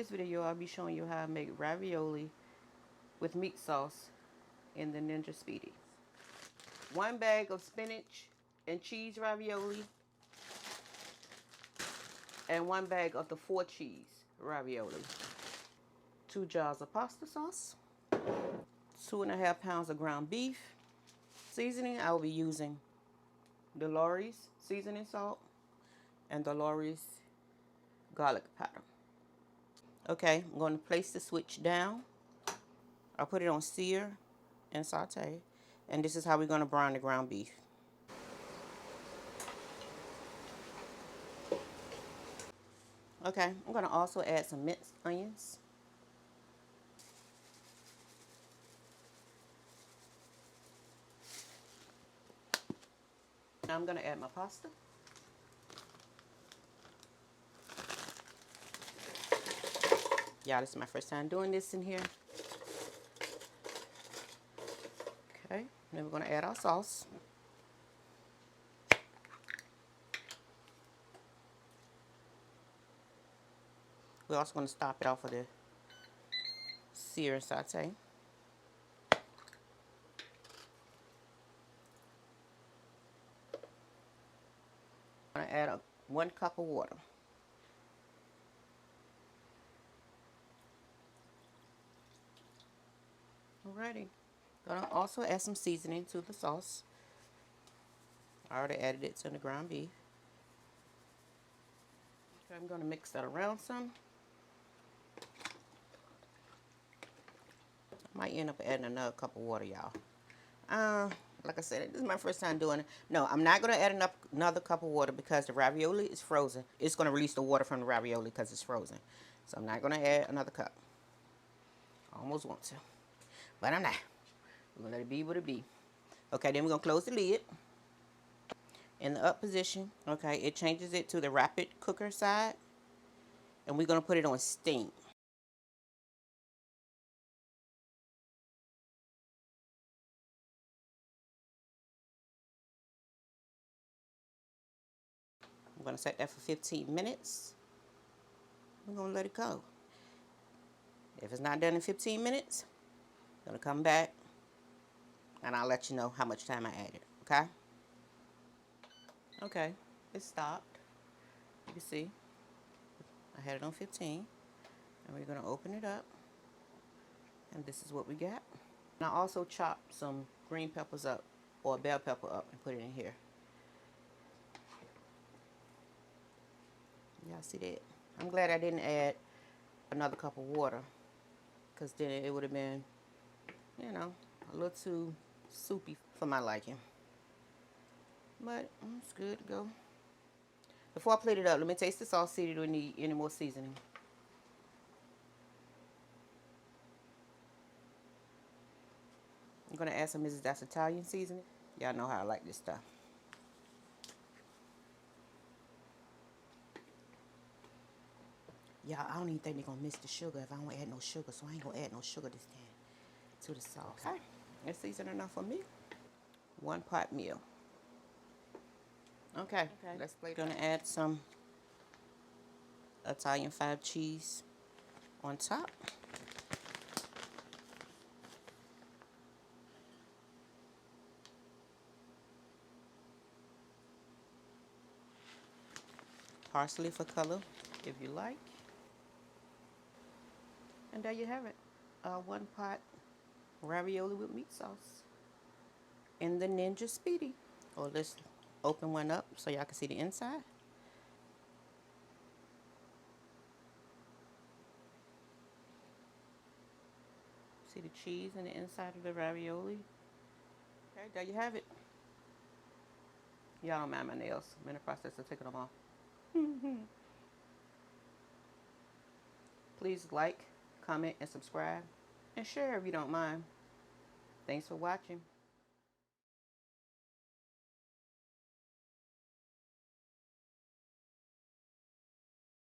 In this video, I'll be showing you how to make ravioli with meat sauce in the Ninja Speedi. 1 bag of spinach and cheese ravioli and 1 bag of the 4 cheese ravioli. 2 jars of pasta sauce, 2.5 pounds of ground beef. Seasoning, I will be using the Lawry's seasoning salt and the Lawry's garlic powder. Okay, I'm going to place the switch down. I'll put it on sear and saute. And this is how we're going to brown the ground beef. Okay, I'm going to also add some minced onions. Now I'm going to add my pasta. Yeah, this is my first time doing this in here. Okay, then we're going to add our sauce. We're also going to stop it off of the sear and saute. I'm going to add 1 cup of water. Alrighty. Gonna also add some seasoning to the sauce. I already added it to the ground beef. Okay, I'm gonna mix that around some. I might end up adding another cup of water, y'all. Like I said, this is my first time doing it. No, I'm not gonna add another cup of water because the ravioli is frozen. It's gonna release the water from the ravioli because it's frozen. So I'm not gonna add another cup. I almost want to, but I'm not. We're gonna let it be what it be. Okay, then we're gonna close the lid. In the up position, okay, it changes it to the rapid cooker side, and we're gonna put it on steam. I'm gonna set that for 15 minutes. We're gonna let it go. If it's not done in 15 minutes, I'm gonna come back and I'll let you know how much time I added, okay? Okay, it stopped. You can see I had it on 15, and we're gonna open it up, and this is what we got. And I also chopped some green peppers up, or bell pepper up, and put it in here. Y'all see that? I'm glad I didn't add another cup of water, because then it would have been, you know, a little too soupy for my liking. But it's good to go. Before I plate it up, let me taste the sauce, see if it need any more seasoning. I'm going to add some Mrs. That's Italian seasoning. Y'all know how I like this stuff. Y'all, I don't even think they're going to miss the sugar if I don't add no sugar, so I ain't going to add no sugar this time to the sauce. Okay, it's seasoned enough for me. 1 pot meal. Okay, let's plate it. I'm going to add some Italian 5 cheese on top. Parsley for color, if you like. And there you have it. 1 pot ravioli with meat sauce in the Ninja Speedi. Or let's open one up so y'all can see the inside. See the cheese in the inside of the ravioli. Okay, there you have it. Y'all don't mind my nails. I'm in the process of taking them off. Please like, comment, and subscribe. And share if you don't mind. Thanks for watching.